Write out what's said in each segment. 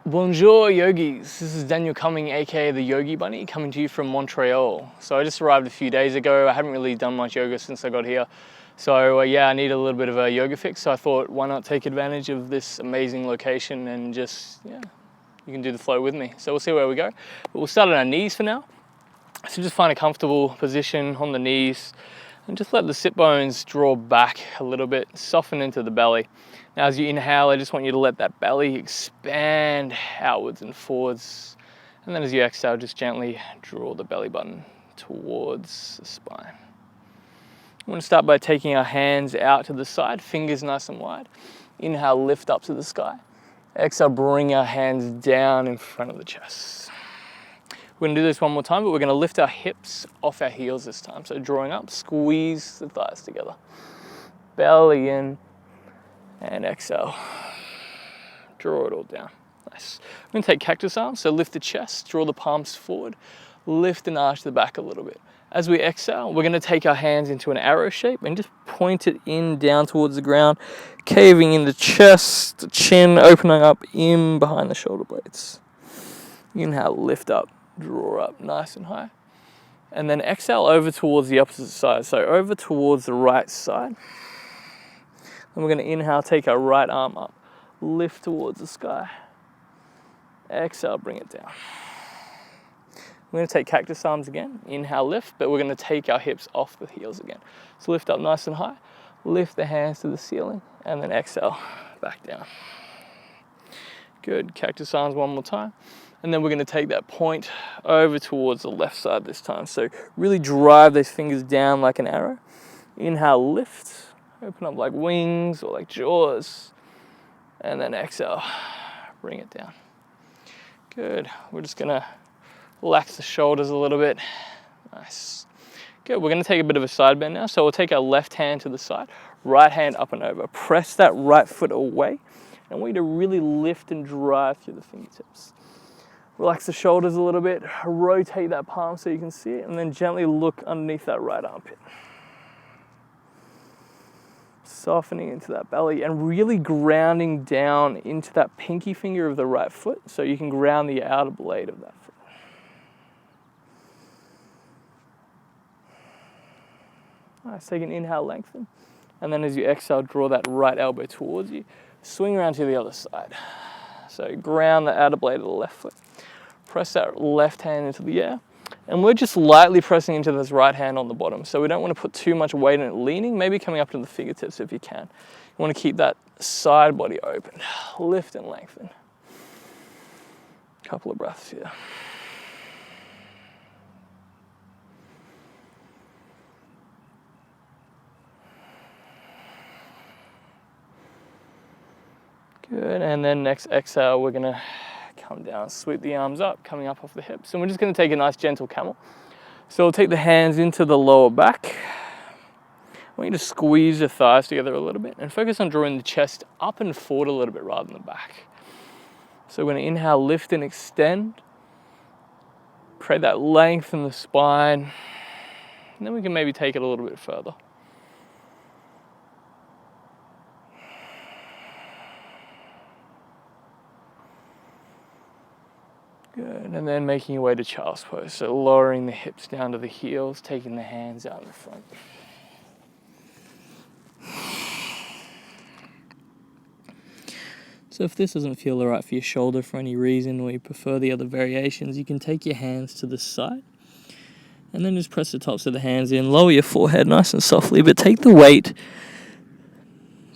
Bonjour yogis, this is Daniel Cumming aka the Yogi Bunny coming to you from Montreal. So I just arrived a few days ago. I haven't really done much yoga since I got here. So yeah, I need a little bit of a yoga fix. So I thought why not take advantage of this amazing location and just, yeah, you can do the flow with me. So we'll see where we go. But we'll start on our knees for now. So just find a comfortable position on the knees and just let the sit bones draw back a little bit, soften into the belly. Now as you inhale, I just want you to let that belly expand outwards and forwards. And then as you exhale, just gently draw the belly button towards the spine. I'm going to start by taking our hands out to the side, fingers nice and wide. Inhale, lift up to the sky. Exhale, bring our hands down in front of the chest. We're going to do this one more time, but we're going to lift our hips off our heels this time. So drawing up, squeeze the thighs together. Belly in, and exhale. Draw it all down. Nice. I'm going to take cactus arms, so lift the chest, draw the palms forward, lift and arch the back a little bit. As we exhale, we're going to take our hands into an arrow shape and just point it in, down towards the ground, caving in the chest, the chin, opening up in behind the shoulder blades. Inhale, lift up. Draw up nice and high. And then exhale over towards the opposite side. So over towards the right side. Then we're going to inhale, take our right arm up. Lift towards the sky. Exhale, bring it down. We're going to take cactus arms again. Inhale, lift, but we're going to take our hips off the heels again. So lift up nice and high. Lift the hands to the ceiling. And then exhale, back down. Good. Cactus arms one more time. And then we're going to take that point over towards the left side this time. So really drive those fingers down like an arrow. Inhale, lift. Open up like wings or like jaws. And then exhale, bring it down. Good. We're just going to relax the shoulders a little bit. Nice. Good. We're going to take a bit of a side bend now. So we'll take our left hand to the side, right hand up and over. Press that right foot away. And I want you to really lift and drive through the fingertips. Relax the shoulders a little bit, rotate that palm so you can see it, and then gently look underneath that right armpit. Softening into that belly and really grounding down into that pinky finger of the right foot so you can ground the outer blade of that foot. Nice, take an inhale, lengthen. And then as you exhale, draw that right elbow towards you. Swing around to the other side. So ground the outer blade of the left foot. Press that left hand into the air. And we're just lightly pressing into this right hand on the bottom. So we don't want to put too much weight in it, leaning, maybe coming up to the fingertips if you can. You want to keep that side body open. Lift and lengthen. Couple of breaths here. Good, and then next exhale, we're gonna come down, sweep the arms up, coming up off the hips. And we're just gonna take a nice gentle camel. So we'll take the hands into the lower back. I want you to squeeze the thighs together a little bit and focus on drawing the chest up and forward a little bit rather than the back. So we're gonna inhale, lift and extend. Create that length in the spine. And then we can maybe take it a little bit further. Good, and then making your way to child's pose. So lowering the hips down to the heels, taking the hands out in the front. So if this doesn't feel right for your shoulder for any reason, or you prefer the other variations, you can take your hands to the side. And then just press the tops of the hands in, lower your forehead nice and softly, but take the weight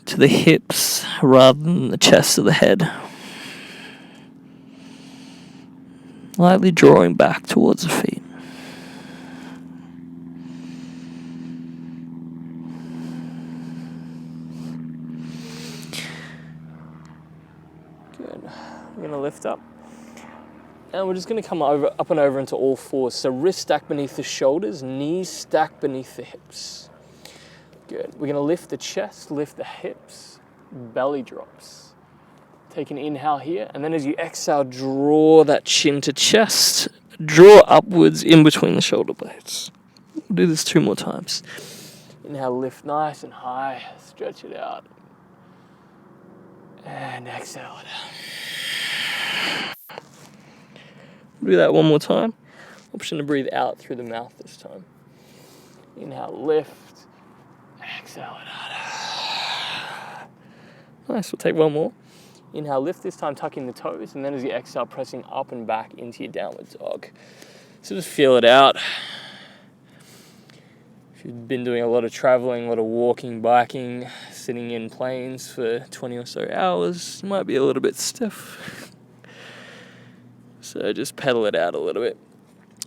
to the hips rather than the chest of the head. Lightly drawing back towards the feet. Good. We're going to lift up. And we're just going to come up and over into all fours. So wrists stacked beneath the shoulders, knees stacked beneath the hips. Good. We're going to lift the chest, lift the hips, belly drops. Take an inhale here, and then as you exhale, draw that chin to chest. Draw upwards in between the shoulder blades. We'll do this 2 more times. Inhale, lift nice and high, stretch it out. And exhale it out. Do that one more time. Option to breathe out through the mouth this time. Inhale, lift. Exhale it out. Nice, we'll take one more. Inhale, lift this time, tucking the toes, and then as you exhale, pressing up and back into your downward dog. So just feel it out. If you've been doing a lot of traveling, a lot of walking, biking, sitting in planes for 20 or so hours, you might be a little bit stiff. So just pedal it out a little bit.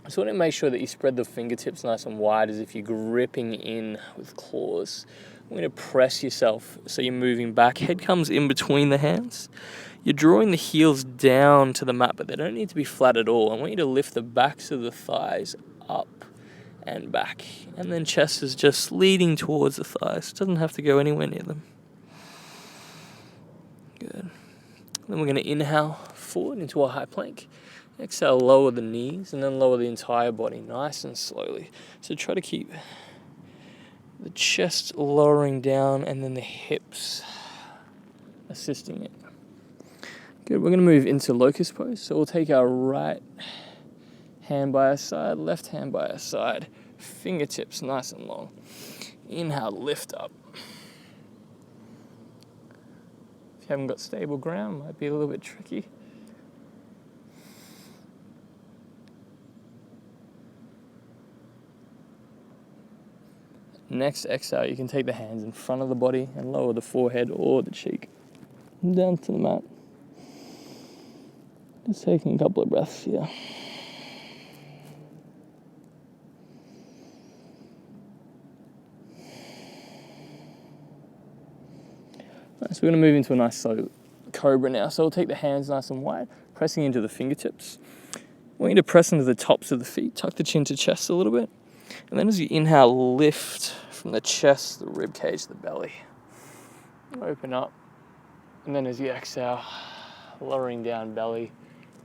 So want to make sure that you spread the fingertips nice and wide as if you're gripping in with claws. I'm going to press yourself so you're moving back. Head comes in between the hands. You're drawing the heels down to the mat, but they don't need to be flat at all. I want you to lift the backs of the thighs up and back. And then chest is just leading towards the thighs. It doesn't have to go anywhere near them. Good. Then we're going to inhale forward into a high plank. Exhale, lower the knees and then lower the entire body nice and slowly. So try to keep the chest lowering down and then the hips assisting it. Good, we're going to move into locust pose. So we'll take our right hand by our side, left hand by our side, fingertips nice and long. Inhale, lift up. If you haven't got stable ground, it might be a little bit tricky. Next exhale, you can take the hands in front of the body and lower the forehead or the cheek down to the mat. Just taking a couple of breaths here. Right, so we're going to move into a nice slow cobra now. So we'll take the hands nice and wide, pressing into the fingertips. I want you to press into the tops of the feet, tuck the chin to chest a little bit. And then as you inhale, lift from the chest, the rib cage, the belly. Open up. And then as you exhale, lowering down belly,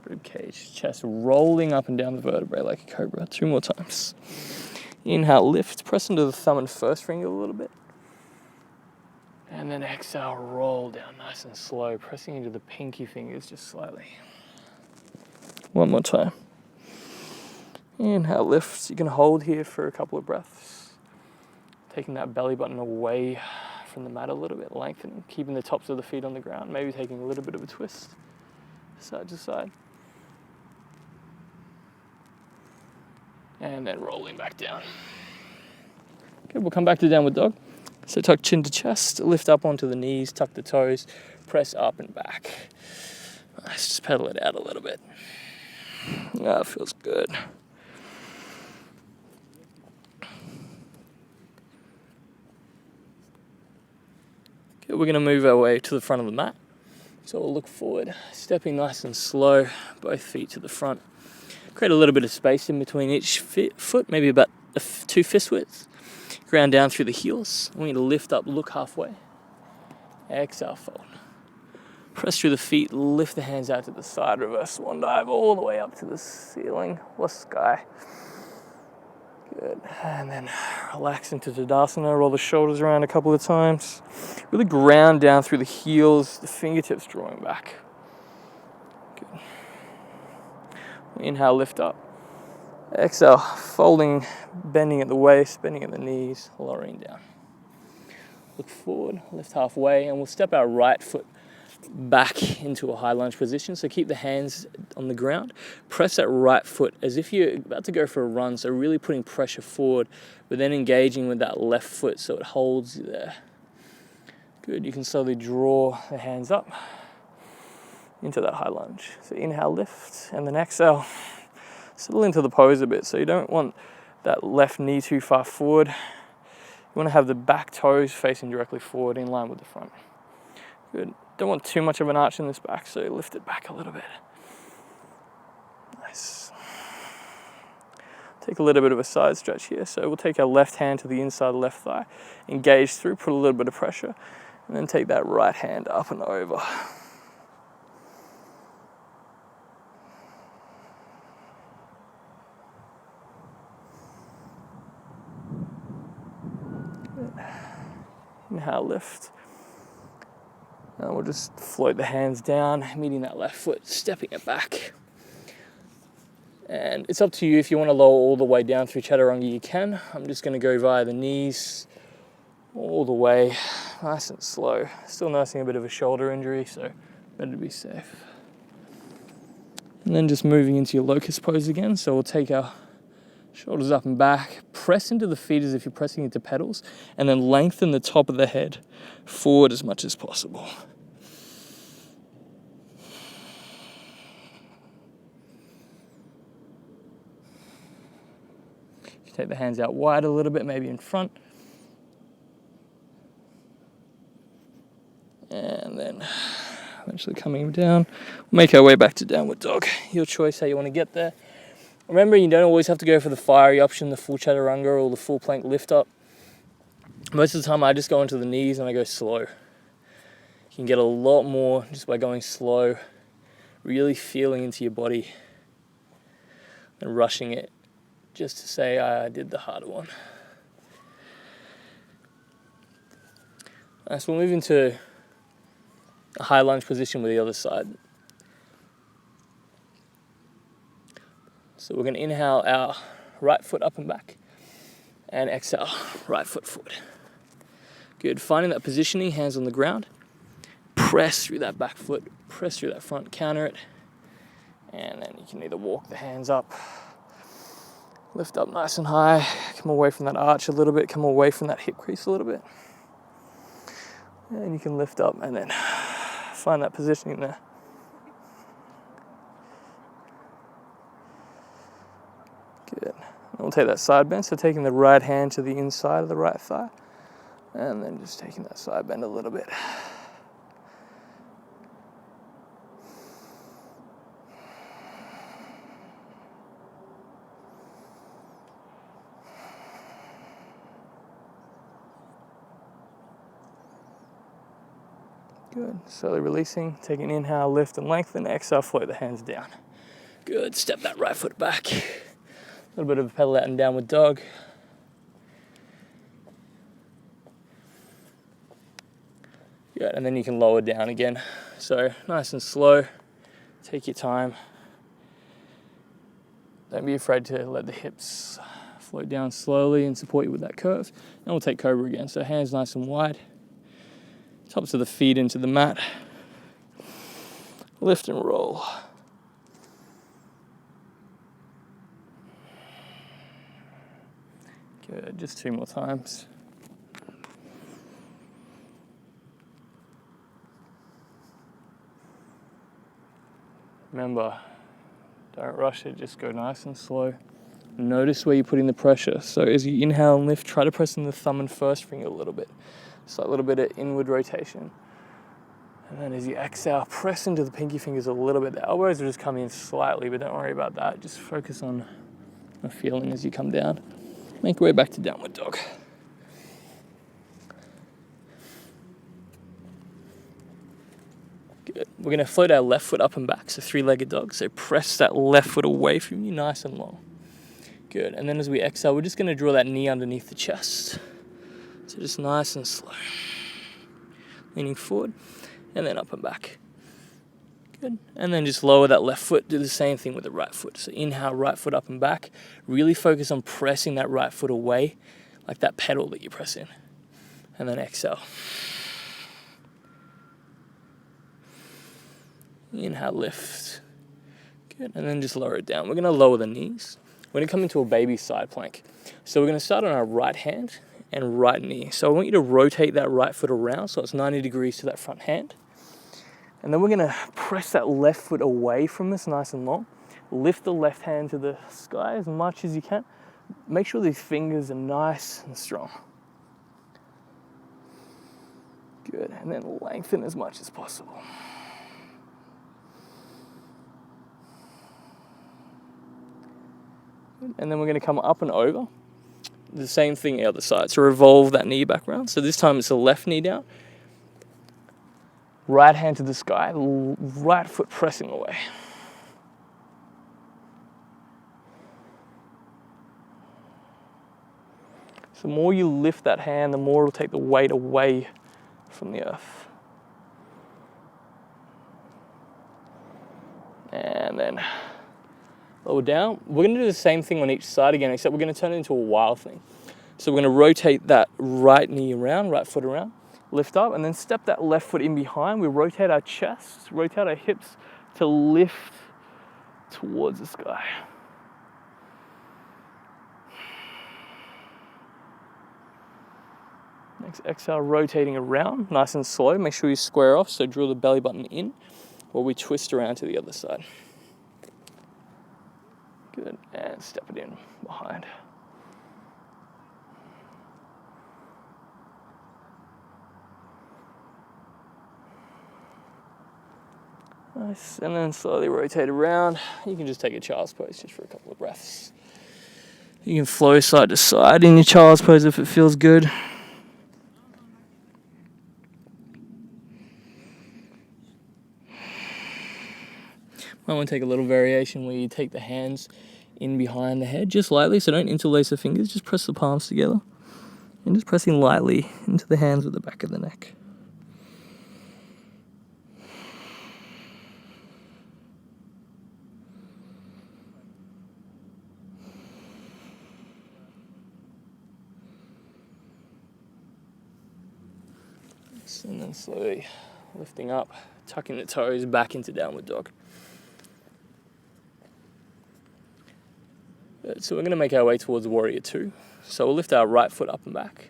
rib cage, chest, rolling up and down the vertebrae like a cobra. 2 more times. Inhale, lift, press into the thumb and first finger a little bit. And then exhale, roll down nice and slow, pressing into the pinky fingers just slightly. 1 more time. Inhale, lift. You can hold here for a couple of breaths. Taking that belly button away from the mat a little bit, lengthening, keeping the tops of the feet on the ground, maybe taking a little bit of a twist, side to side. And then rolling back down. Okay, we'll come back to downward dog. So tuck chin to chest, lift up onto the knees, tuck the toes, press up and back. Nice, just pedal it out a little bit. That feels good. Okay, we're going to move our way to the front of the mat. So we'll look forward, stepping nice and slow, both feet to the front. Create a little bit of space in between each foot, maybe about 2 fist widths. Ground down through the heels. I want you to lift up, look halfway. Exhale, fold. Press through the feet, lift the hands out to the side, reverse swan dive all the way up to the ceiling or sky. Good. And then relax into Tadasana, roll the shoulders around a couple of times. Really ground down through the heels, the fingertips drawing back. Good. Inhale, lift up. Exhale, folding, bending at the waist, bending at the knees, lowering down. Look forward, lift halfway, and we'll step our right foot back into a high lunge position. So keep the hands on the ground. Press that right foot as if you're about to go for a run. So really putting pressure forward, but then engaging with that left foot so it holds you there. Good, you can slowly draw the hands up into that high lunge. So inhale, lift, and then exhale. Settle into the pose a bit, so you don't want that left knee too far forward. You want to have the back toes facing directly forward in line with the front. Good. Don't want too much of an arch in this back, so lift it back a little bit. Nice. Take a little bit of a side stretch here. So we'll take our left hand to the inside left thigh, engage through, put a little bit of pressure, and then take that right hand up and over. Inhale, lift. And we'll just float the hands down, meeting that left foot, stepping it back. And it's up to you if you want to lower all the way down through chaturanga, you can. I'm just going to go via the knees all the way, nice and slow. Still nursing a bit of a shoulder injury, so better to be safe. And then just moving into your locust pose again. So we'll take our shoulders up and back, press into the feet as if you're pressing into pedals, and then lengthen the top of the head forward as much as possible. You take the hands out wide a little bit, maybe in front. And then eventually coming down, make our way back to downward dog. Your choice how you want to get there. Remember, you don't always have to go for the fiery option, the full chaturanga or the full plank lift up. Most of the time I just go into the knees and I go slow. You can get a lot more just by going slow, really feeling into your body and rushing it just to say I did the harder one. So we'll move into a high lunge position with the other side. So we're going to inhale our right foot up and back and exhale, right foot forward. Good, finding that positioning, hands on the ground. Press through that back foot, press through that front, counter it. And then you can either walk the hands up, lift up nice and high, come away from that arch a little bit, come away from that hip crease a little bit. And you can lift up and then find that positioning there. Good. And we'll take that side bend, so taking the right hand to the inside of the right thigh, and then just taking that side bend a little bit. Good. Slowly releasing, taking an inhale, lift and lengthen, exhale, float the hands down. Good. Step that right foot back. A little bit of a pedal out and downward dog. Good. And then you can lower down again. So nice and slow. Take your time. Don't be afraid to let the hips float down slowly and support you with that curve. And we'll take cobra again. So hands nice and wide. Tops of the feet into the mat. Lift and roll. Good, just 2 more times. Remember, don't rush it, just go nice and slow. Notice where you're putting the pressure. So as you inhale and lift, try to press in the thumb and first finger a little bit. So a little bit of inward rotation. And then as you exhale, press into the pinky fingers a little bit. The elbows will just come in slightly, but don't worry about that. Just focus on the feeling as you come down. Make your way back to downward dog. Good. We're going to float our left foot up and back, so three-legged dog. So press that left foot away from you, nice and long. Good. And then as we exhale, we're just going to draw that knee underneath the chest. So just nice and slow. Leaning forward, and then up and back. Good. And then just lower that left foot. Do the same thing with the right foot. So inhale, right foot up and back. Really focus on pressing that right foot away, like that pedal that you press in. And then exhale. Inhale, lift. Good. And then just lower it down. We're going to lower the knees. We're going to come into a baby side plank. So we're going to start on our right hand and right knee. So I want you to rotate that right foot around so it's 90 degrees to that front hand. And then we're going to press that left foot away from us nice and long. Lift the left hand to the sky as much as you can. Make sure these fingers are nice and strong. Good. And then lengthen as much as possible. And then we're going to come up and over. The same thing the other side. So revolve that knee back around. So this time it's the left knee down. Right hand to the sky, right foot pressing away. So the more you lift that hand, the more it'll take the weight away from the earth. And then lower down. We're going to do the same thing on each side again, except we're going to turn it into a wild thing. So we're going to rotate that right knee around, right foot around, lift up, and then step that left foot in behind. We rotate our chest, rotate our hips to lift towards the sky. Next exhale, rotating around, nice and slow. Make sure you square off, so drill the belly button in, while we twist around to the other side. Good, and step it in behind. Nice, and then slowly rotate around. You can just take a child's pose just for a couple of breaths. You can flow side to side in your child's pose if it feels good. Might want to take a little variation where you take the hands in behind the head, just lightly, so don't interlace the fingers, just press the palms together. And just pressing lightly into the hands at the back of the neck. And then slowly lifting up, tucking the toes back into downward dog. So we're going to make our way towards warrior two. So we'll lift our right foot up and back,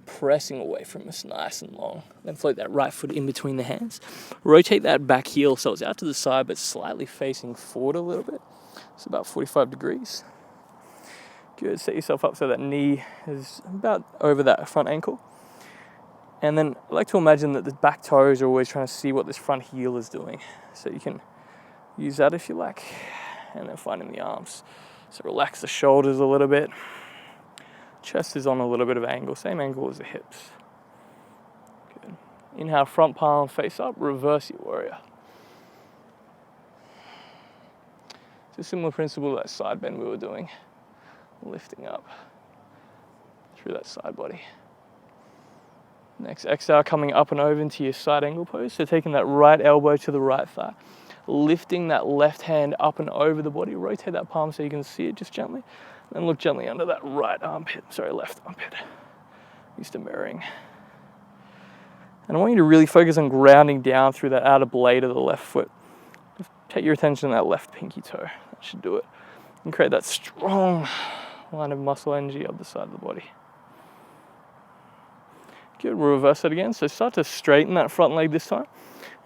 pressing away from us nice and long. Then float that right foot in between the hands. Rotate that back heel so it's out to the side but slightly facing forward a little bit. It's about 45 degrees. Good, set yourself up so that knee is about over that front ankle. And then I like to imagine that the back toes are always trying to see what this front heel is doing. So you can use that if you like. And then finding the arms. So relax the shoulders a little bit. Chest is on a little bit of angle, same angle as the hips. Good. Inhale, front palm face up, reverse your warrior. It's a similar principle to that side bend we were doing. Lifting up through that side body. Next exhale, coming up and over into your side angle pose. So taking that right elbow to the right thigh, lifting that left hand up and over the body. Rotate that palm so you can see it just gently. Then look gently under that left armpit. Used to mirroring. And I want you to really focus on grounding down through that outer blade of the left foot. Just take your attention to that left pinky toe. That should do it. And create that strong line of muscle energy up the side of the body. Good, we'll reverse it again. So start to straighten that front leg this time,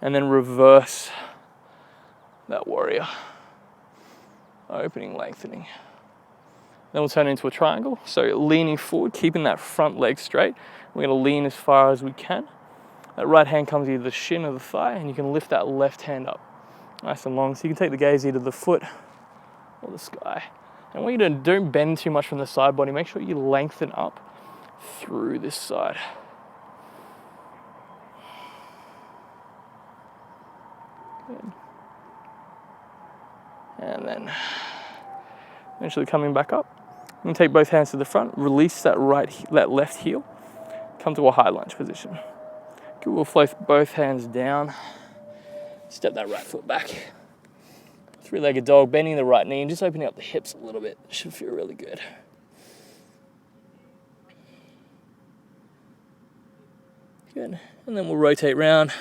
and then reverse that warrior. Opening, lengthening. Then we'll turn it into a triangle. So leaning forward, keeping that front leg straight. We're gonna lean as far as we can. That right hand comes either the shin or the thigh, and you can lift that left hand up nice and long. So you can take the gaze either the foot or the sky. And I want you to don't bend too much from the side body. Make sure you lengthen up through this side. Good. And then eventually coming back up. You can take both hands to the front, release that left heel, come to a high lunge position. Good, we'll float both hands down, step that right foot back. Three-legged dog, bending the right knee and just opening up the hips a little bit. Should feel really good. Good, and then we'll rotate around,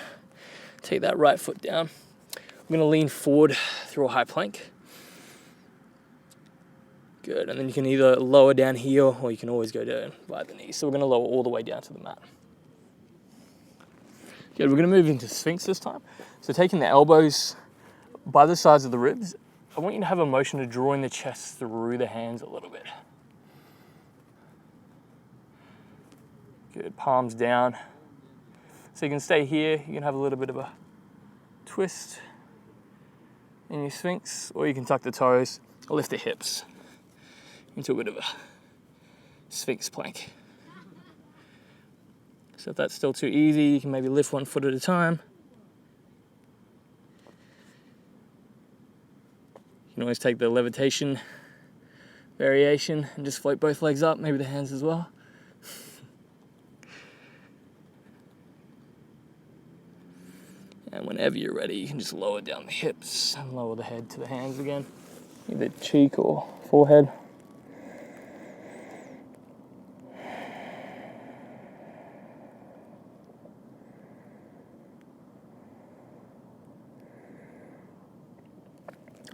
take that right foot down. We're gonna lean forward through a high plank. Good, and then you can either lower down here or you can always go down by the knees. So we're gonna lower all the way down to the mat. Good, we're gonna move into Sphinx this time. So taking the elbows by the sides of the ribs, I want you to have a motion of drawing the chest through the hands a little bit. Good, palms down. So you can stay here, you can have a little bit of a twist in your Sphinx, or you can tuck the toes, or lift the hips into a bit of a Sphinx plank. So if that's still too easy, you can maybe lift one foot at a time. You can always take the levitation variation and just float both legs up, maybe the hands as well. And whenever you're ready, you can just lower down the hips and lower the head to the hands again, either cheek or forehead.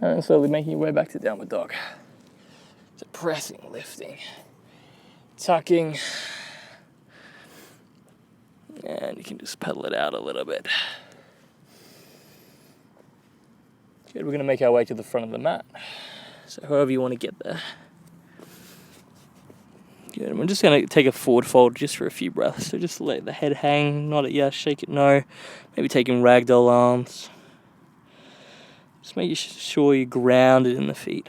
And slowly making your way back to downward dog. So pressing, lifting, tucking, and you can just pedal it out a little bit. Good, we're going to make our way to the front of the mat. So however you want to get there. Good, and we're just going to take a forward fold just for a few breaths. So just let the head hang, nod it yes, shake it no. Maybe taking ragdoll arms. Just make sure you're grounded in the feet.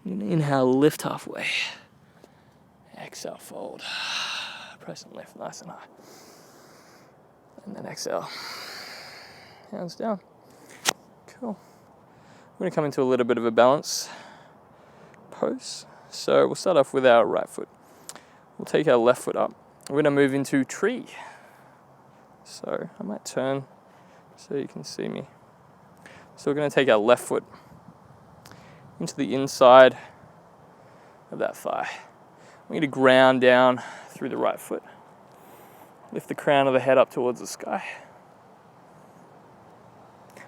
Inhale, lift halfway. Exhale, fold. Press and lift nice and high. And then exhale. Hands down. Cool. We're going to come into a little bit of a balance pose. So we'll start off with our right foot. We'll take our left foot up. We're going to move into tree. So I might turn so you can see me. So we're going to take our left foot into the inside of that thigh. We're going to ground down through the right foot. Lift the crown of the head up towards the sky.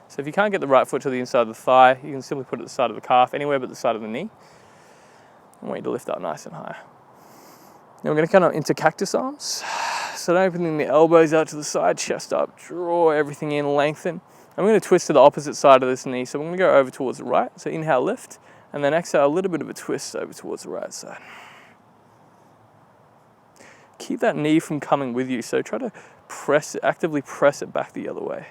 So if you can't get the right foot to the inside of the thigh, you can simply put it at the side of the calf, anywhere but the side of the knee. I want you to lift up nice and high. Now we're going to come up into cactus arms. So opening the elbows out to the side, chest up, draw everything in, lengthen. I'm going to twist to the opposite side of this knee. So I'm going to go over towards the right. So inhale, lift, and then exhale, a little bit of a twist over towards the right side. Keep that knee from coming with you. So try to press it, actively press it back the other way.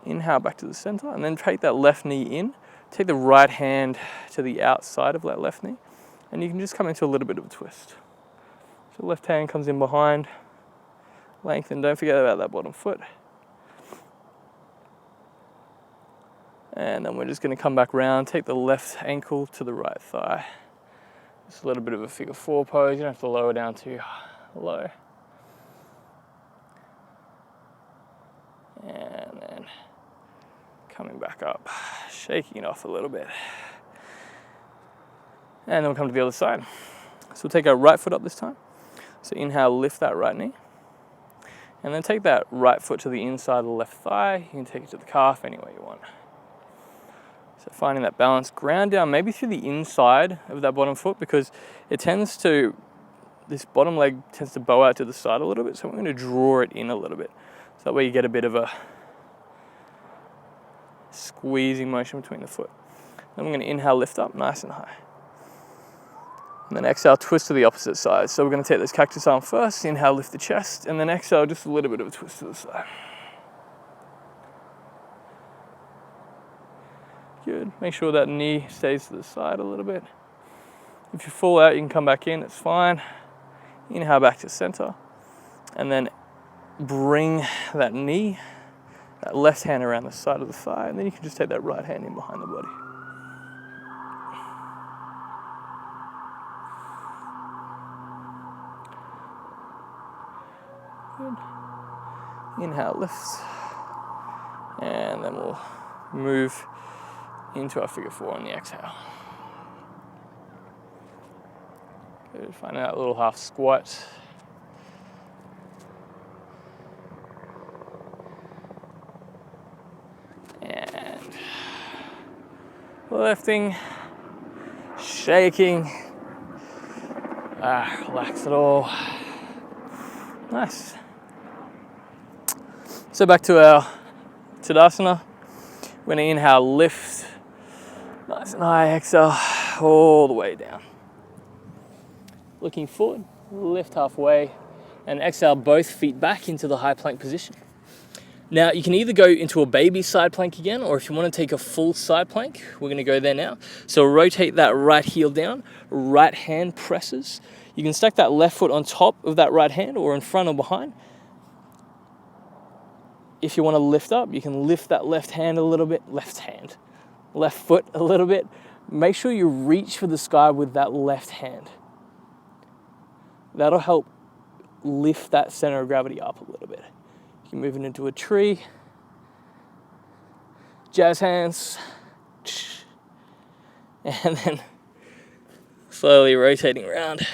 Inhale back to the center, and then take that left knee in. Take the right hand to the outside of that left knee, and you can just come into a little bit of a twist. So left hand comes in behind, lengthen, don't forget about that bottom foot. And then we're just going to come back round, take the left ankle to the right thigh. Just a little bit of a figure four pose, you don't have to lower down too low. And then coming back up, shaking it off a little bit. And then we'll come to the other side. So we'll take our right foot up this time. So inhale, lift that right knee. And then take that right foot to the inside of the left thigh. You can take it to the calf any way you want. So finding that balance, ground down maybe through the inside of that bottom foot, because it tends to, this bottom leg tends to bow out to the side a little bit. So we're going to draw it in a little bit. So that way you get a bit of a squeezing motion between the foot. Then we're going to inhale, lift up nice and high. And then exhale, twist to the opposite side. So we're going to take this cactus arm first, inhale, lift the chest, and then exhale, just a little bit of a twist to the side. Good. Make sure that knee stays to the side a little bit. If you fall out, you can come back in, it's fine. Inhale back to center. And then bring that knee, that left hand around the side of the thigh, and then you can just take that right hand in behind the body. Good. Inhale, lift. And then we'll move into our figure four on the exhale. Good. Find that little half squat. And lifting, shaking. Relax it all. Nice. So back to our Tadasana. We're going to inhale, lift, nice and high, exhale, all the way down. Looking forward, lift halfway, and exhale both feet back into the high plank position. Now you can either go into a baby side plank again, or if you want to take a full side plank, we're going to go there now. So rotate that right heel down, right hand presses. You can stack that left foot on top of that right hand or in front or behind. If you want to lift up, you can lift that left hand a little bit, left foot a little bit. Make sure you reach for the sky with that left hand. That'll help lift that center of gravity up a little bit. You can move it into a tree, jazz hands, and then slowly rotating around.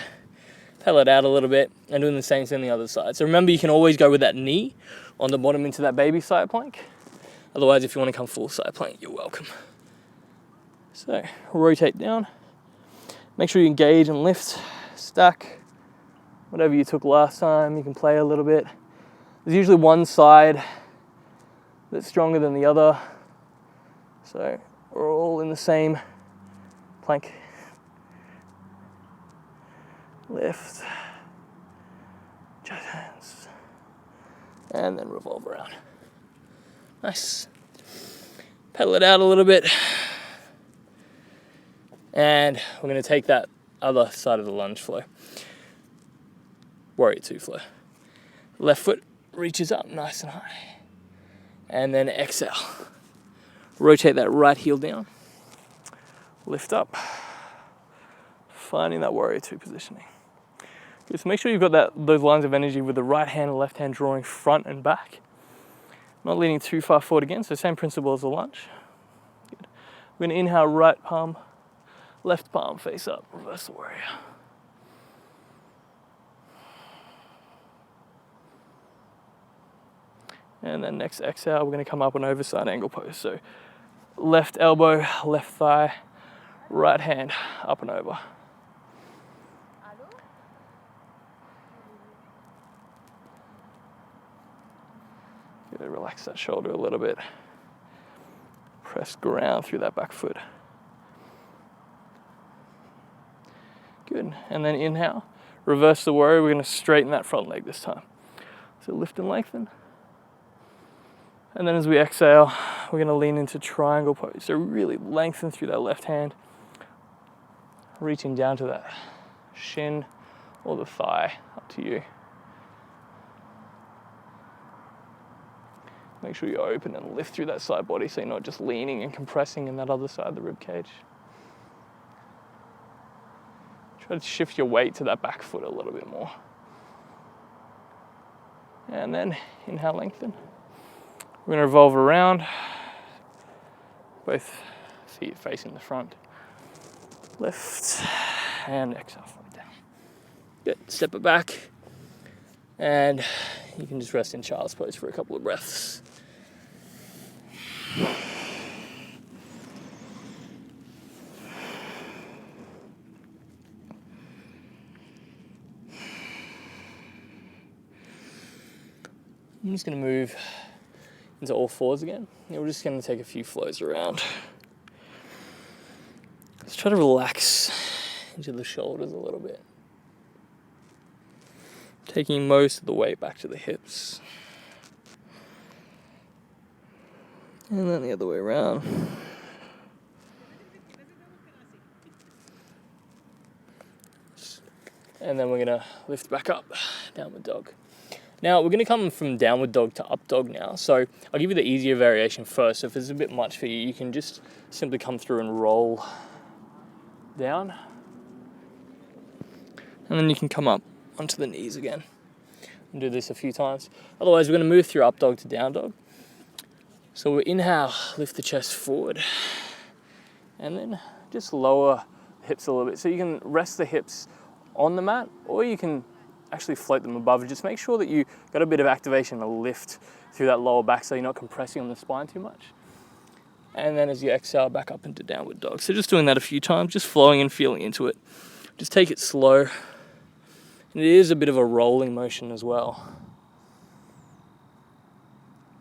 Pedal it out a little bit and doing the same thing on the other side. So remember, you can always go with that knee on the bottom into that baby side plank. Otherwise, if you want to come full side plank, you're welcome. So rotate down. Make sure you engage and lift, stack. Whatever you took last time, you can play a little bit. There's usually one side that's stronger than the other. So we're all in the same plank. Lift, jazz hands, and then revolve around. Nice. Pedal it out a little bit. And we're going to take that other side of the lunge flow. Warrior 2 flow. Left foot reaches up nice and high. And then exhale. Rotate that right heel down. Lift up. Finding that warrior 2 positioning. Good, so make sure you've got those lines of energy with the right hand and left hand drawing front and back. Not leaning too far forward again, so same principle as the lunge. Good. We're going to inhale, right palm, left palm face up, reverse the warrior. And then next exhale, we're going to come up an overside angle pose. So left elbow, left thigh, right hand up and over. Good, relax that shoulder a little bit. Press ground through that back foot. Good, and then inhale, reverse the warrior. We're going to straighten that front leg this time. So lift and lengthen. And then as we exhale, we're going to lean into triangle pose. So really lengthen through that left hand, reaching down to that shin or the thigh, up to you. Make sure you open and lift through that side body so you're not just leaning and compressing in that other side of the rib cage. Try to shift your weight to that back foot a little bit more. And then inhale, lengthen. We're going to revolve around, both feet facing the front. Lift and exhale, float down. Good, step it back. And you can just rest in child's pose for a couple of breaths. I'm just going to move into all fours again. And we're just going to take a few flows around. Let's try to relax into the shoulders a little bit. Taking most of the weight back to the hips. And then the other way around. And then we're going to lift back up, downward dog. Now we're going to come from downward dog to up dog now. So I'll give you the easier variation first. So if it's a bit much for you, you can just simply come through and roll down. And then you can come up onto the knees again and do this a few times. Otherwise, we're going to move through up dog to down dog. So we inhale, lift the chest forward, and then just lower the hips a little bit. So you can rest the hips on the mat, or you can actually float them above. Just make sure that you got a bit of activation, a lift through that lower back, so you're not compressing on the spine too much. And then as you exhale, back up into downward dog. So just doing that a few times, just flowing and feeling into it. Just take it slow. And it is a bit of a rolling motion as well.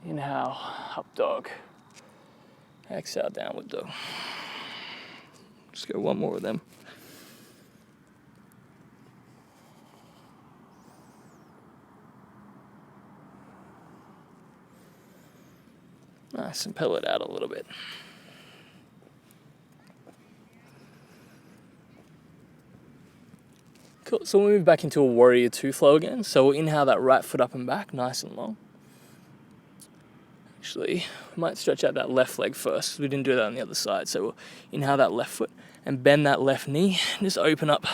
Inhale, up dog. Exhale, downward dog. Just go one more of them. Nice, and pedal it out a little bit. Cool, so we'll move back into a warrior 2 flow again. So we'll inhale that right foot up and back, nice and long. Actually, we might stretch out that left leg first. We didn't do that on the other side. So we'll inhale that left foot and bend that left knee. And just open up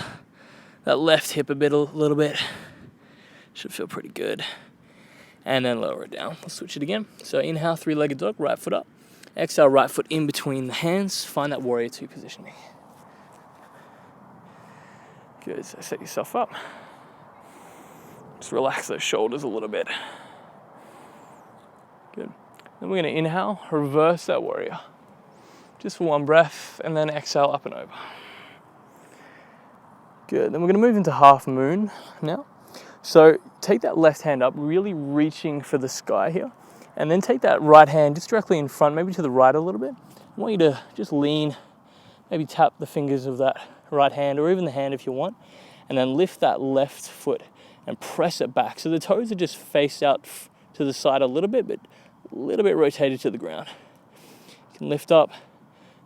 that left hip a little bit. Should feel pretty good. And then lower it down. We'll switch it again. So inhale, three-legged dog, right foot up. Exhale, right foot in between the hands. Find that warrior two positioning. Good, so set yourself up. Just relax those shoulders a little bit. Good. Then we're gonna inhale, reverse that warrior. Just for one breath, and then exhale up and over. Good, then we're gonna move into half moon now. So take that left hand up, really reaching for the sky here, and then take that right hand just directly in front, maybe to the right a little bit. I want you to just lean, maybe tap the fingers of that right hand, or even the hand if you want, and then lift that left foot and press it back. So the toes are just faced out to the side a little bit, but a little bit rotated to the ground. You can lift up.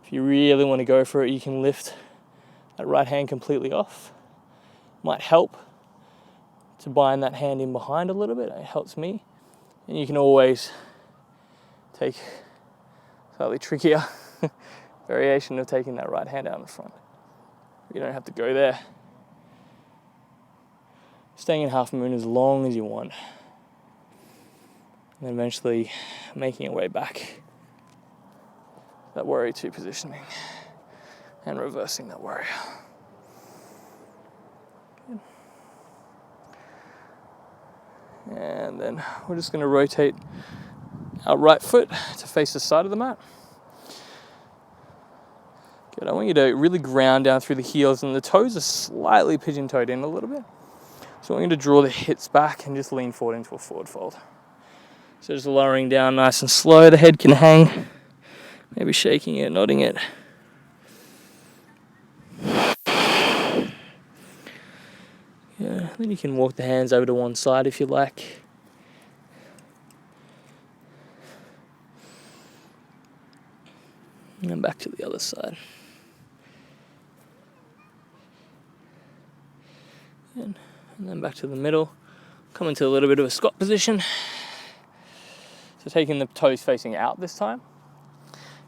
If you really want to go for it, you can lift that right hand completely off. Might help to bind that hand in behind a little bit. It helps me. And you can always take slightly trickier variation of taking that right hand out in front. You don't have to go there. Staying in half moon as long as you want. And then eventually making your way back. That warrior two positioning. And reversing that warrior. Good. And then we're just going to rotate our right foot to face the side of the mat. Good. I want you to really ground down through the heels, and the toes are slightly pigeon-toed in a little bit. So I want you to draw the hips back and just lean forward into a forward fold. So just lowering down nice and slow. The head can hang. Maybe shaking it, nodding it. Yeah, then you can walk the hands over to one side if you like. And then back to the other side. And then back to the middle. Come into a little bit of a squat position. So taking the toes facing out this time.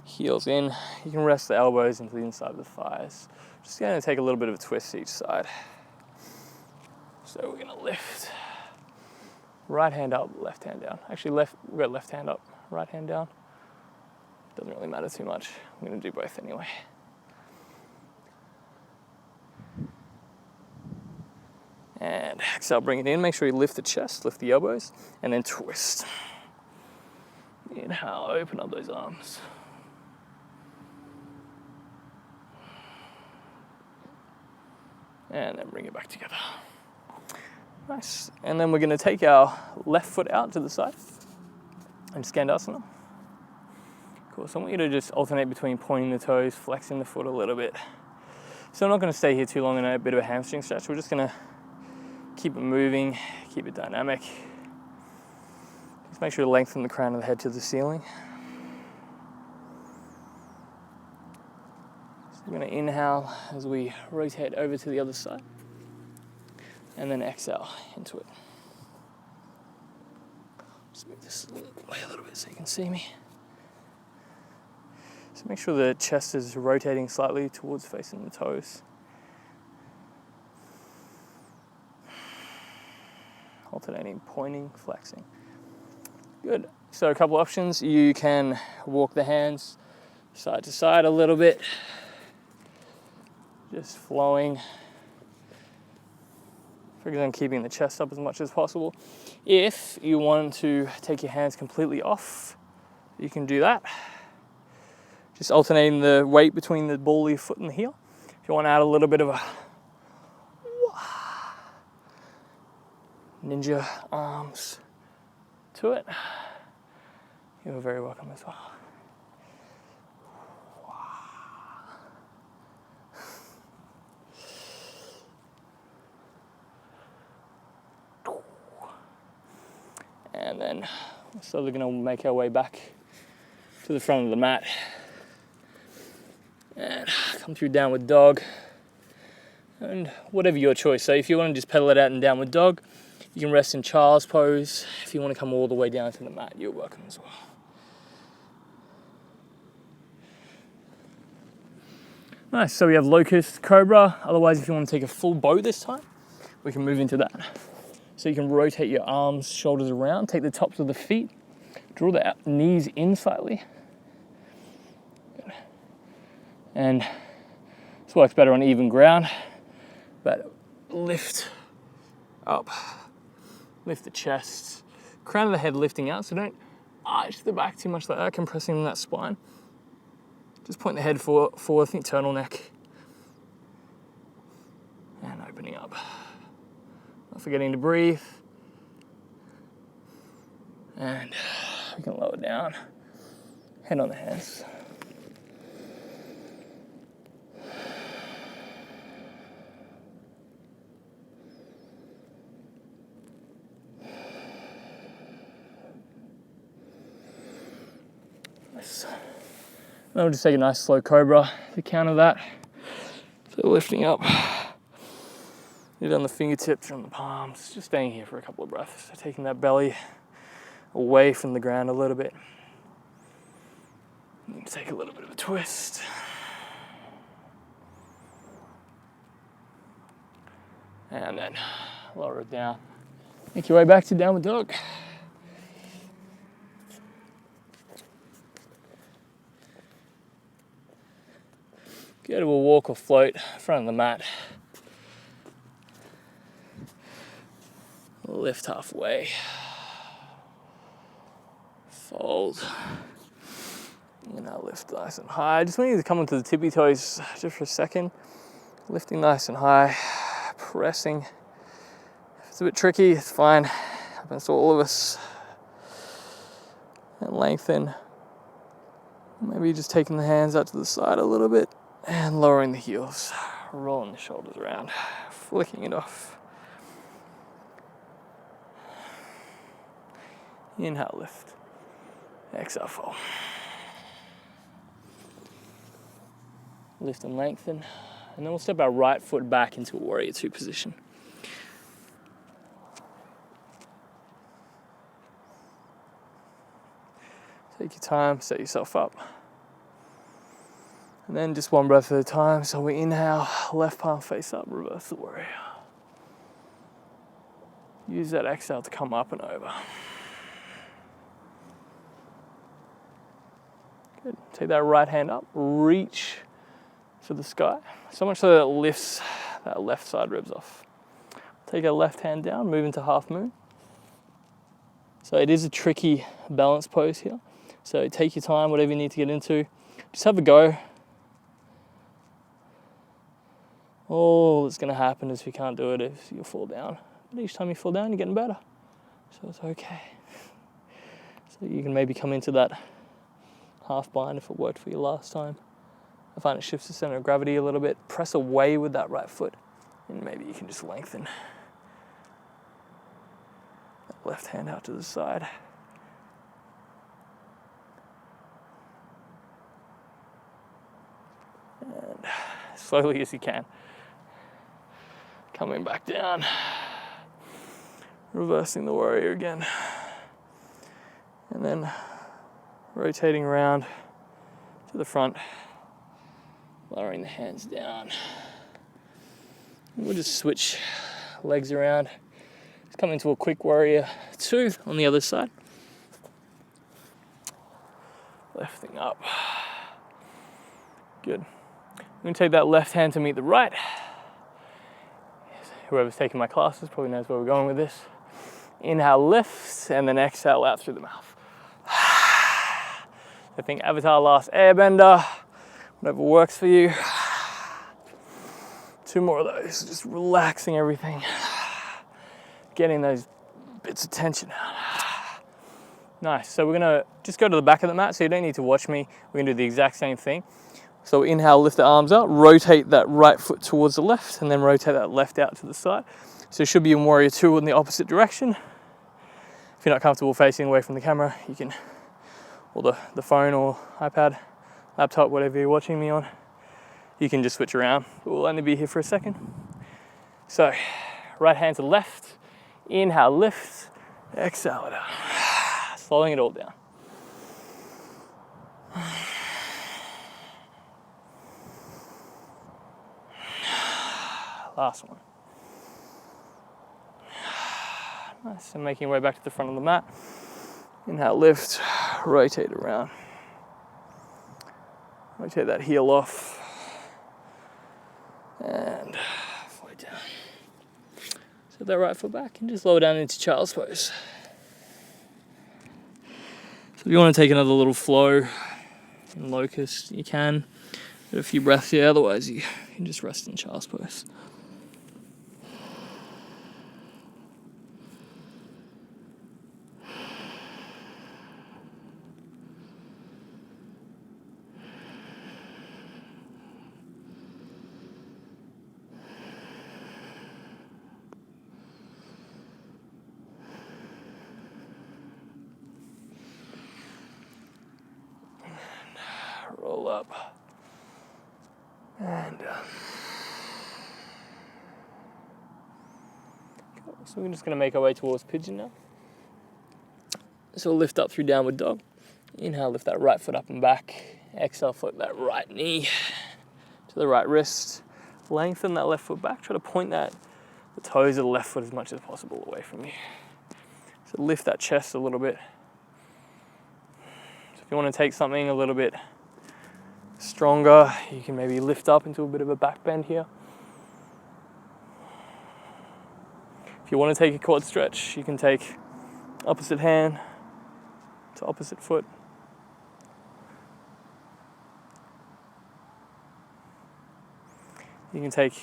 Heels in. You can rest the elbows into the inside of the thighs. Just going to take a little bit of a twist each side. So we're going to lift. Right hand up, left hand down. Actually, we've got left hand up, right hand down. Doesn't really matter too much. I'm going to do both anyway. And exhale, bring it in. Make sure you lift the chest, lift the elbows, and then twist. Inhale, open up those arms. And then bring it back together. Nice. And then we're going to take our left foot out to the side and Skandasana. Cool. So I want you to just alternate between pointing the toes, flexing the foot a little bit. So I'm not going to stay here too long in a bit of a hamstring stretch. We're just going to keep it moving, keep it dynamic. Just make sure to lengthen the crown of the head to the ceiling. So we're going to inhale as we rotate over to the other side. And then exhale into it. Just move this way a little bit so you can see me. So make sure the chest is rotating slightly towards facing the toes. Alternating, pointing, flexing. Good. So a couple options. You can walk the hands side to side a little bit. Just flowing. Focus on keeping the chest up as much as possible. If you want to take your hands completely off, you can do that. Just alternating the weight between the ball of your foot and the heel. If you want to add a little bit of a ninja arms to it, you're very welcome as well. And then we're slowly going to make our way back to the front of the mat. And come through downward dog. And whatever your choice. So if you want to just pedal it out in downward dog, you can rest in child's pose. If you want to come all the way down to the mat, you're welcome as well. Nice, so we have locust, cobra. Otherwise, if you want to take a full bow this time, we can move into that. So you can rotate your arms, shoulders around, take the tops of the feet, draw the knees in slightly. Good. And this works better on even ground, but lift up, lift the chest, crown of the head lifting out, so don't arch the back too much like that, compressing that spine. Just point the head forward, think turtleneck. And opening up. Not forgetting to breathe. And we can lower down. Head on the hands. Nice. Then we'll just take a nice slow cobra to counter that. So lifting up. It on the fingertips and the palms, just staying here for a couple of breaths. So taking that belly away from the ground a little bit. And take a little bit of a twist. And then lower it down. Make your way back to downward dog. Go to a walk or float in front of the mat. Lift halfway. Fold. And now lift nice and high. I just want you to come onto the tippy toes just for a second. Lifting nice and high. Pressing. If it's a bit tricky, it's fine. Happens to all of us. And lengthen. Maybe just taking the hands out to the side a little bit and lowering the heels. Rolling the shoulders around. Flicking it off. Inhale, lift. Exhale, fold. Lift and lengthen. And then we'll step our right foot back into a warrior two position. Take your time, set yourself up. And then just one breath at a time. So we inhale, left palm face up, reverse the warrior. Use that exhale to come up and over. Good. Take that right hand up, reach for the sky. So much so that it lifts that left side ribs off. Take our left hand down, move into half moon. So it is a tricky balance pose here. So take your time, whatever you need to get into. Just have a go. All that's gonna happen is if you can't do it, is you'll fall down. But each time you fall down, you're getting better. So it's okay. So you can maybe come into that half bind if it worked for you last time. I find it shifts the center of gravity a little bit. Press away with that right foot, and maybe you can just lengthen. That left hand out to the side. And slowly as you can. Coming back down. Reversing the warrior again. And then rotating around to the front, lowering the hands down. And we'll just switch legs around. Just come into a quick warrior two on the other side. Lifting up. Good. I'm going to take that left hand to meet the right. Whoever's taking my classes probably knows where we're going with this. Inhale, lift, and then exhale out through the mouth. I think Avatar Last Airbender, whatever works for you. Two more of those, just relaxing everything. Getting those bits of tension out. Nice, so we're gonna just go to the back of the mat, so you don't need to watch me. We're gonna do the exact same thing. So inhale, lift the arms up, rotate that right foot towards the left, and then rotate that left out to the side. So it should be in warrior two in the opposite direction. If you're not comfortable facing away from the camera, you can, or the phone or iPad, laptop, whatever you're watching me on, you can just switch around. We'll only be here for a second. So, right hand to left, inhale, lift, exhale it out. Slowing it all down. Last one. Nice, and making your way back to the front of the mat. Inhale, lift, rotate around. Rotate that heel off. And float down. Set that right foot back and just lower down into child's pose. So if you want to take another little flow in locust, you can. Get a few breaths here, otherwise you can just rest in child's pose. Roll up and cool. So we're just going to make our way towards pigeon now. So we'll lift up through downward dog. Inhale, lift that right foot up and back. Exhale, float that right knee to the right wrist. Lengthen that left foot back. Try to point the toes of the left foot as much as possible away from you. So lift that chest a little bit. So if you want to take something a little bit stronger, you can maybe lift up into a bit of a back bend here. If you want to take a quad stretch, you can take opposite hand to opposite foot. You can take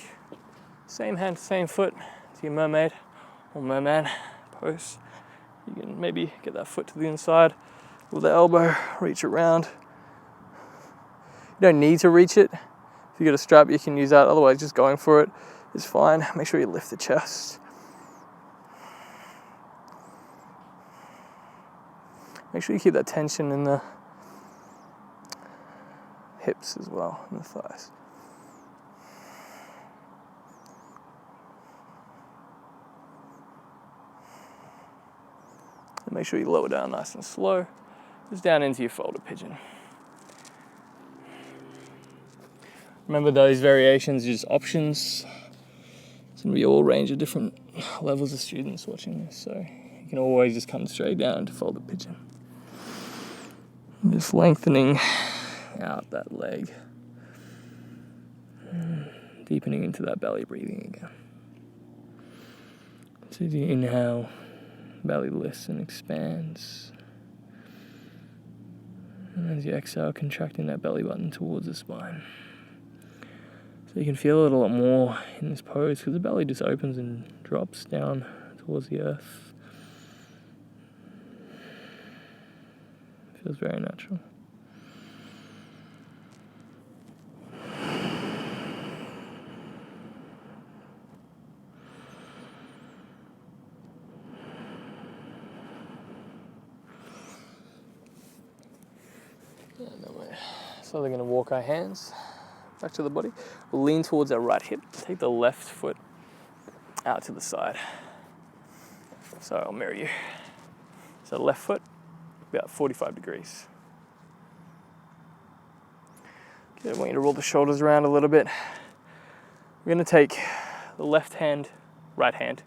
same hand to same foot to your mermaid or merman pose. You can maybe get that foot to the inside with the elbow, reach around. You don't need to reach it. If you got a strap, you can use that. Otherwise, just going for it is fine. Make sure you lift the chest. Make sure you keep that tension in the hips as well, and the thighs. And make sure you lower down nice and slow, just down into your folded pigeon. Remember, those variations are just options. It's going to be all range of different levels of students watching this, so you can always just come straight down to folded pigeon. Just lengthening out that leg, deepening into that belly breathing again. So as you inhale, belly lifts and expands. And as you exhale, contracting that belly button towards the spine. So you can feel it a lot more in this pose because the belly just opens and drops down towards the earth. Feels very natural. So we're going to walk our hands back to the body. We'll lean towards our right hip. Take the left foot out to the side. So I'll mirror you. So left foot, about 45 degrees. Okay, I want you to roll the shoulders around a little bit. We're going to take the left hand, right hand,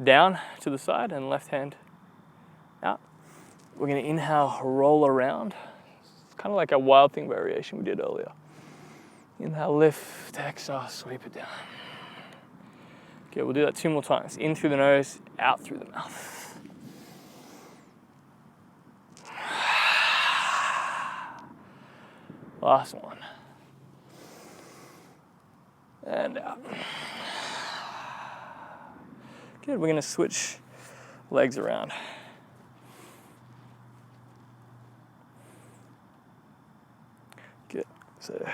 down to the side and left hand out. We're going to inhale, roll around. It's kind of like a wild thing variation we did earlier. Inhale, lift, exhale, sweep it down. Okay, we'll do that 2 more times. In through the nose, out through the mouth. Last one. And out. Good, we're going to switch legs around. Good, so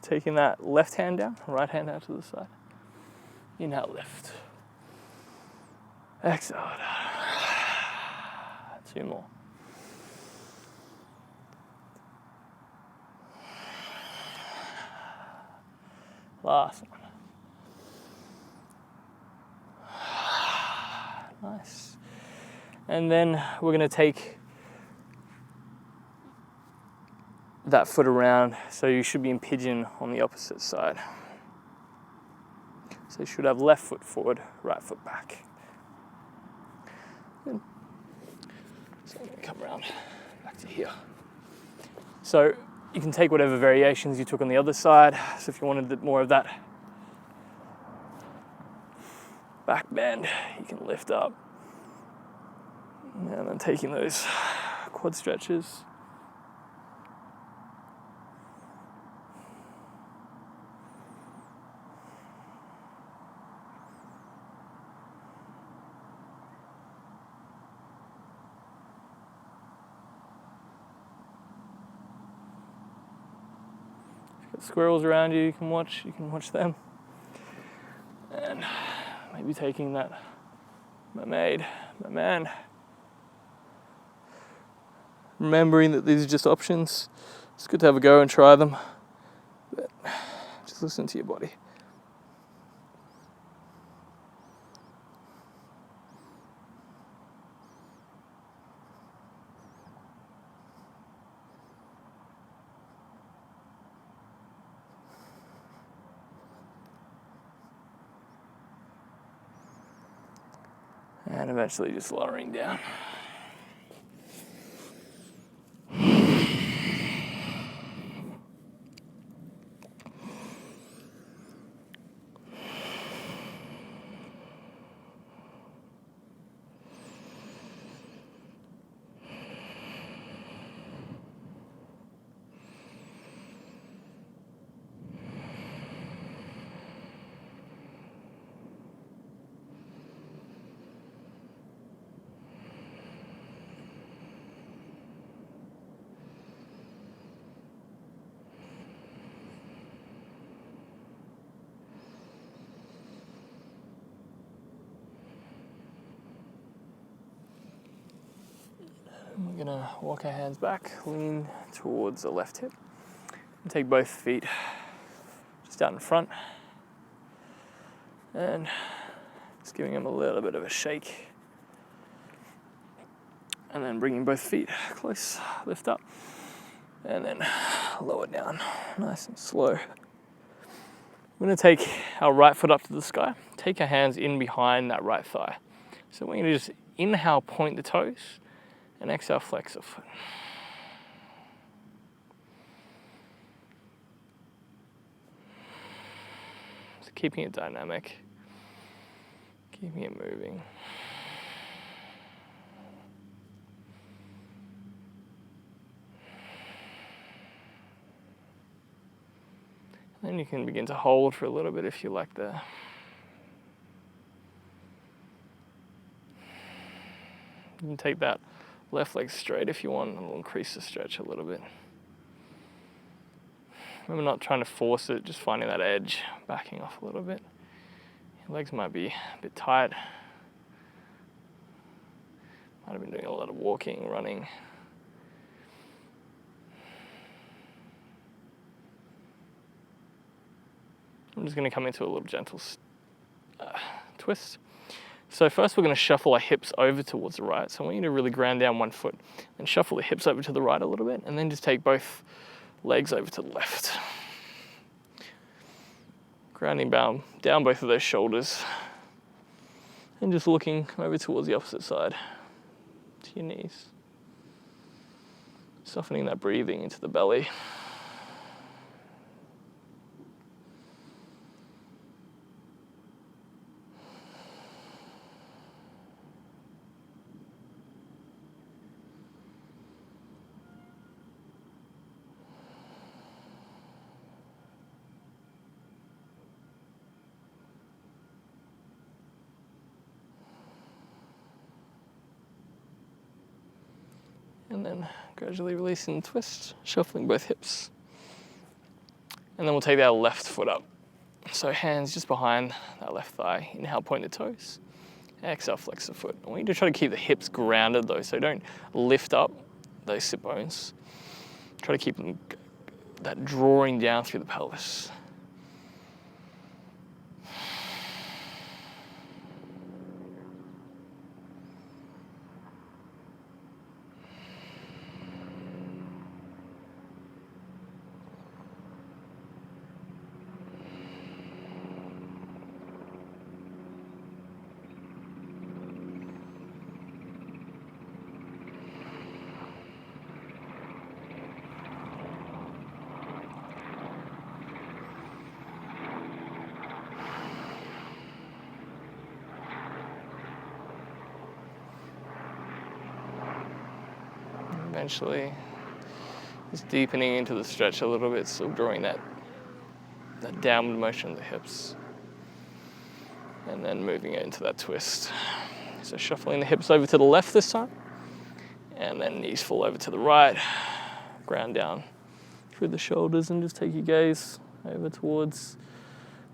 taking that left hand down, right hand out to the side. Inhale, lift. Exhale down. 2 more. Last one. Nice. And then we're going to take that foot around, so you should be in pigeon on the opposite side. So you should have left foot forward, right foot back. Good. So I'm going to come around back to here. So you can take whatever variations you took on the other side. So if you wanted more of that back bend, you can lift up. And then taking those quad stretches. Squirrels around you, you can watch them. And maybe taking that mermaid, my man. Remembering that these are just options. It's good to have a go and try them, but just listen to your body. And eventually just lowering down. We're gonna walk our hands back, lean towards the left hip, and take both feet just out in front, and just giving them a little bit of a shake. And then bringing both feet close, lift up, and then lower down, nice and slow. We're gonna take our right foot up to the sky, take our hands in behind that right thigh. So we're gonna just inhale, point the toes, and exhale, flex the foot. So keeping it dynamic, keeping it moving. Then you can begin to hold for a little bit if you like there. You can take that left leg straight if you want, and it'll increase the stretch a little bit. Remember, not trying to force it, just finding that edge, backing off a little bit. Your legs might be a bit tight. Might have been doing a lot of walking, running. I'm just going to come into a little gentle twist. So first we're going to shuffle our hips over towards the right. So I want you to really ground down one foot and shuffle the hips over to the right a little bit, and then just take both legs over to the left. Grounding down both of those shoulders, and just looking over towards the opposite side to your knees. Softening that breathing into the belly. And then gradually releasing the twist, shuffling both hips. And then we'll take that left foot up. So hands just behind that left thigh. Inhale, point the toes. Exhale, flex the foot. I want you to try to keep the hips grounded though, so don't lift up those sit bones. Try to keep them, that drawing down through the pelvis. eventually. Just deepening into the stretch a little bit, still drawing that downward motion of the hips. And then moving it into that twist. So shuffling the hips over to the left this time. And then knees fall over to the right. Ground down through the shoulders and just take your gaze over towards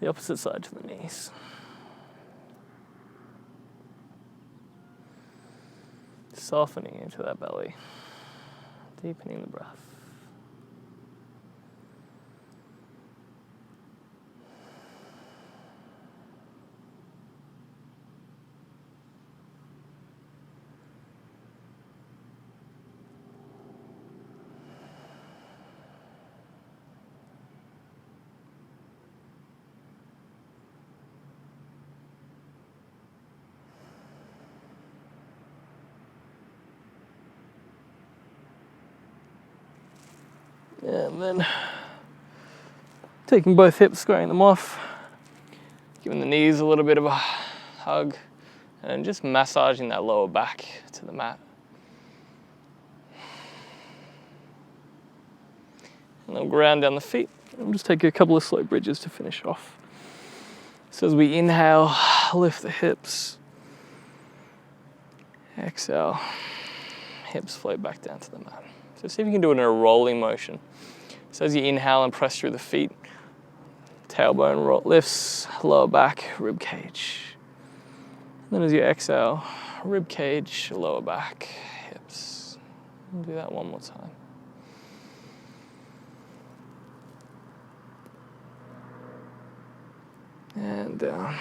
the opposite side to the knees. Softening into that belly, deepening the breath. And then taking both hips, squaring them off, giving the knees a little bit of a hug, and just massaging that lower back to the mat. And then ground down the feet. And just take a couple of slow bridges to finish off. So as we inhale, lift the hips. Exhale, hips float back down to the mat. So see if you can do it in a rolling motion. So as you inhale and press through the feet, tailbone lifts, lower back, rib cage. And then as you exhale, rib cage, lower back, hips. And do that one more time. And down.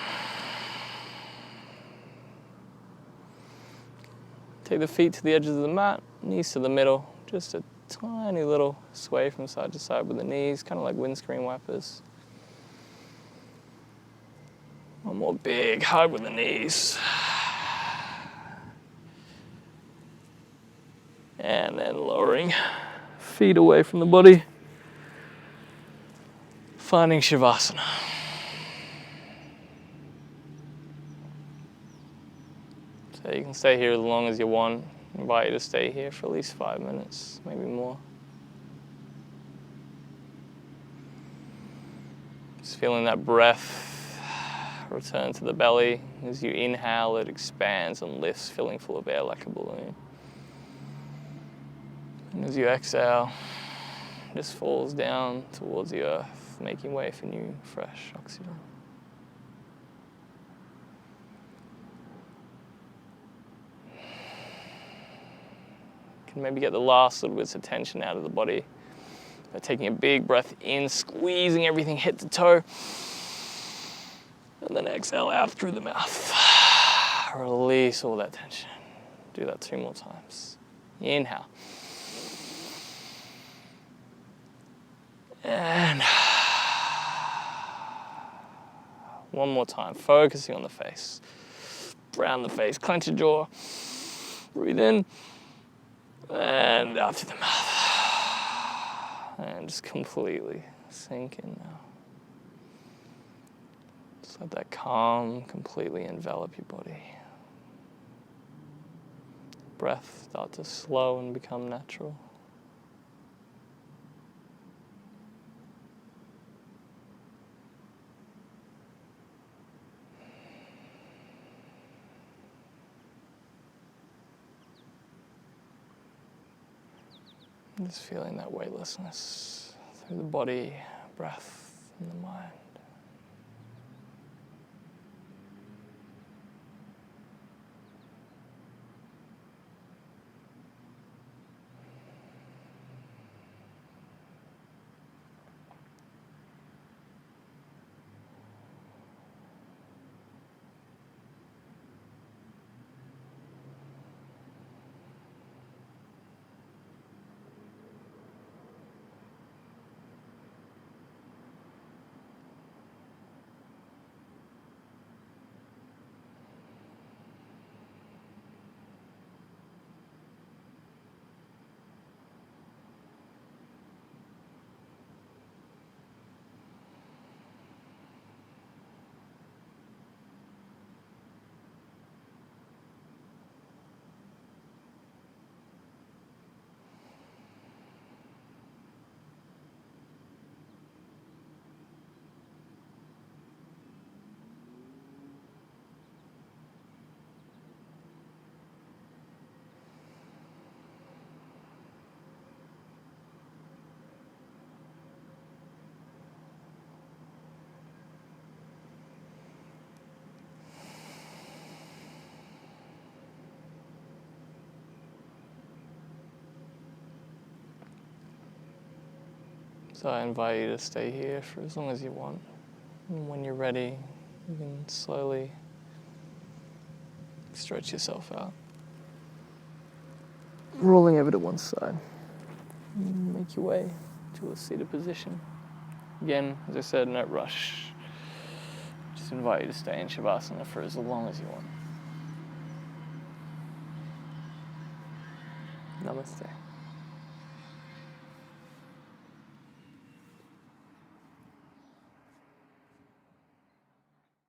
Take the feet to the edges of the mat, knees to the middle, just a tiny little sway from side to side with the knees, kind of like windscreen wipers. One more big hug with the knees. And then lowering feet away from the body. Finding Shavasana. So you can stay here as long as you want. I invite you to stay here for at least 5 minutes, maybe more. Just feeling that breath return to the belly. As you inhale, it expands and lifts, filling full of air like a balloon. And as you exhale, it just falls down towards the earth, making way for new, fresh oxygen. Can maybe get the last little bits of tension out of the body by taking a big breath in, squeezing everything head to toe, and then exhale out through the mouth. Release all that tension. Do that 2 more times. Inhale. And one more time, focusing on the face. Round the face, clench your jaw. Breathe in. And out through the mouth. And just completely sink in now. Just let that calm completely envelop your body. Breath start to slow and become natural. Just feeling that weightlessness through the body, breath, and the mind. So I invite you to stay here for as long as you want. And when you're ready, you can slowly stretch yourself out. Rolling over to one side. Make your way to a seated position. Again, as I said, no rush. Just invite you to stay in Shavasana for as long as you want. Namaste.